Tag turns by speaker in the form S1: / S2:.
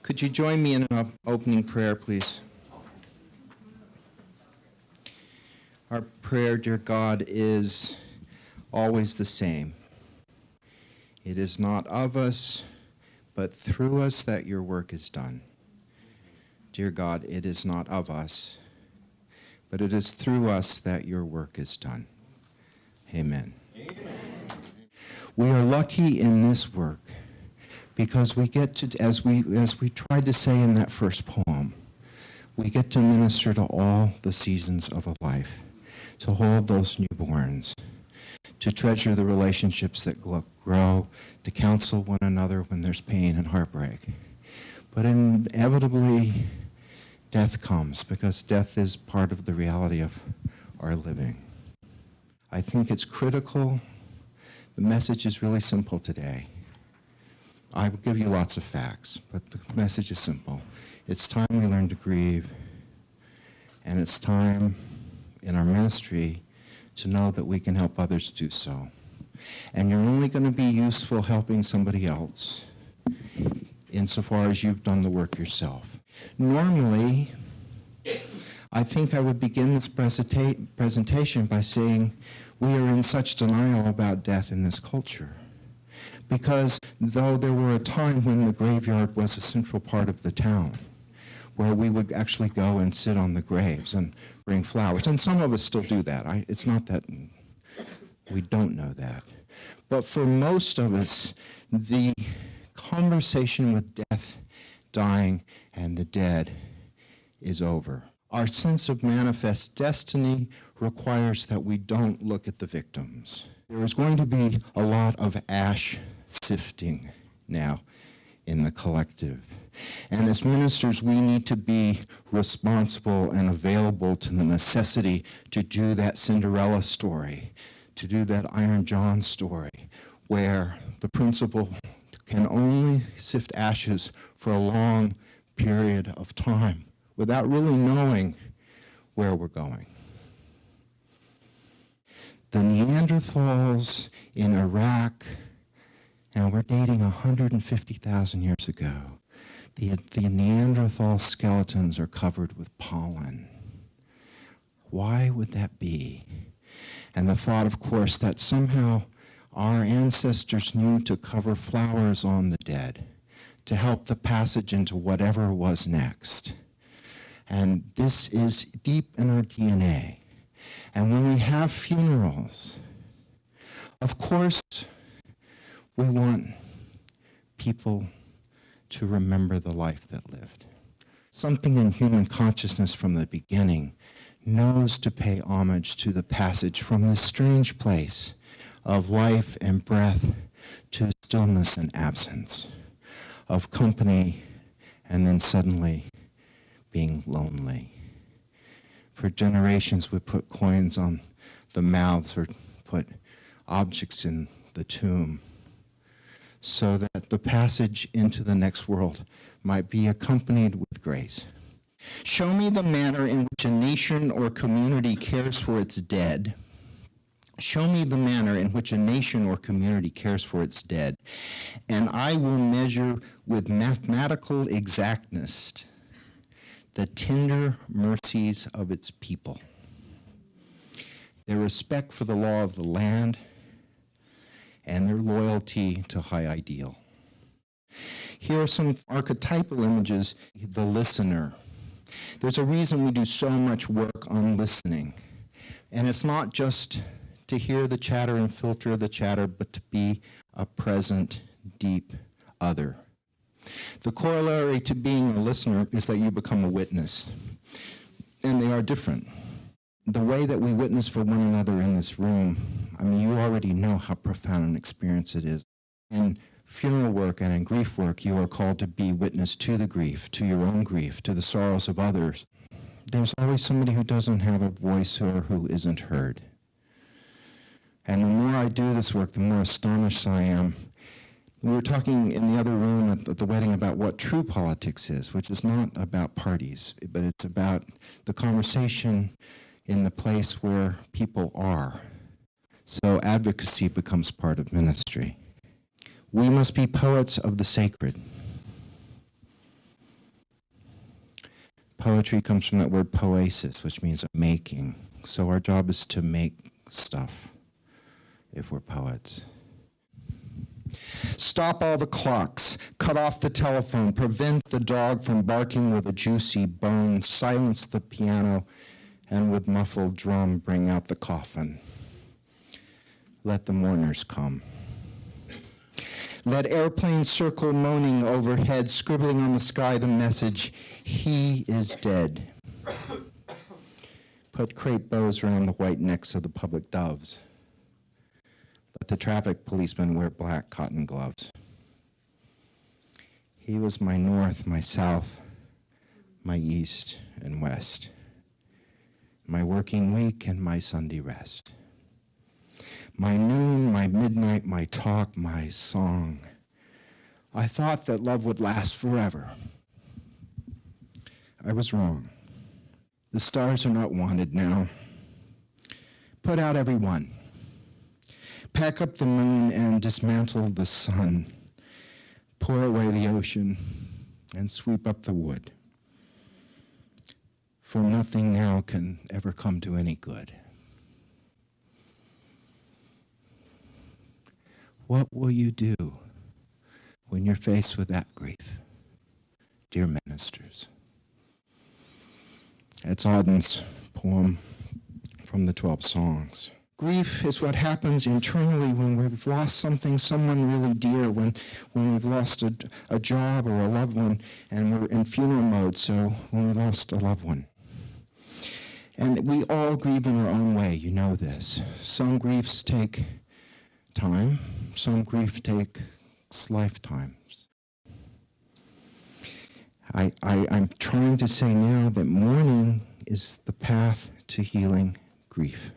S1: Could you join me in an opening prayer, please? Our prayer, dear God, is always the same. It is not of us, but through us that your work is done. Dear God, it is not of us, but it is through us that your work is done. Amen. Amen. We are lucky in this work because we get to, as we tried to say in that first poem, we get to minister to all the seasons of a life, to hold those newborns, to treasure the relationships that grow, to counsel one another when there's pain and heartbreak. But inevitably, death comes because death is part of the reality of our living. I think it's critical. The message is really simple today. I will give you lots of facts, but the message is simple. It's time we learn to grieve, and it's time in our ministry to know that we can help others do so. And you're only going to be useful helping somebody else insofar as you've done the work yourself. Normally, I think I would begin this presentation by saying we are in such denial about death in this culture. Because though there were a time when the graveyard was a central part of the town, where we would actually go and sit on the graves and bring flowers, and some of us still do that. It's not that we don't know that. But for most of us, the conversation with death, dying, and the dead is over. Our sense of manifest destiny requires that we don't look at the victims. There is going to be a lot of ash sifting now in the collective. And as ministers, we need to be responsible and available to the necessity to do that Cinderella story, to do that Iron John story, where the principal can only sift ashes for a long period of time without really knowing where we're going. The Neanderthals in Iraq, now we're dating 150,000 years ago. The Neanderthal skeletons are covered with pollen. Why would that be? And the thought, of course, that somehow our ancestors knew to cover flowers on the dead, to help the passage into whatever was next. And this is deep in our DNA. And when we have funerals, of course, we want people to remember the life that lived. Something in human consciousness from the beginning knows to pay homage to the passage from this strange place of life and breath to stillness and absence, of company and then suddenly being lonely. For generations we put coins on the mouths or put objects in the tomb so that the passage into the next world might be accompanied with grace. Show me the manner in which a nation or community cares for its dead. Show me the manner in which a nation or community cares for its dead, and I will measure with mathematical exactness the tender mercies of its people, their respect for the law of the land, and their loyalty to high ideal. Here are some archetypal images. The listener. There's a reason we do so much work on listening. And it's not just to hear the chatter and filter the chatter, but to be a present, deep other. The corollary to being a listener is that you become a witness. And they are different. The way that we witness for one another in this room, I mean, you already know how profound an experience it is. In funeral work and in grief work, you are called to be witness to the grief, to your own grief, to the sorrows of others. There's always somebody who doesn't have a voice or who isn't heard. And the more I do this work, the more astonished I am. We were talking in the other room at the wedding about what true politics is, which is not about parties, but it's about the conversation in the place where people are. So advocacy becomes part of ministry. We must be poets of the sacred. Poetry comes from that word poesis, which means making. So our job is to make stuff if we're poets. Stop all the clocks, cut off the telephone, prevent the dog from barking with a juicy bone, silence the piano, and with muffled drum bring out the coffin. Let the mourners come. Let airplanes circle moaning overhead, scribbling on the sky the message, he is dead. Put crepe bows around the white necks of the public doves. Let the traffic policemen wear black cotton gloves. He was my north, my south, my east and west, my working week and my Sunday rest. My noon, my midnight, my talk, my song. I thought that love would last forever. I was wrong. The stars are not wanted now. Put out every one. Pack up the moon and dismantle the sun. Pour away the ocean and sweep up the wood. For nothing now can ever come to any good. What will you do when you're faced with that grief, dear ministers? It's Auden's poem from the 12 Songs. Grief is what happens internally when we've lost something, someone really dear, when we've lost a job or a loved one, and we're in funeral mode, so when we lost a loved one. And we all grieve in our own way, you know this. Some griefs take time, some grief takes lifetimes. I'm trying to say now that mourning is the path to healing grief.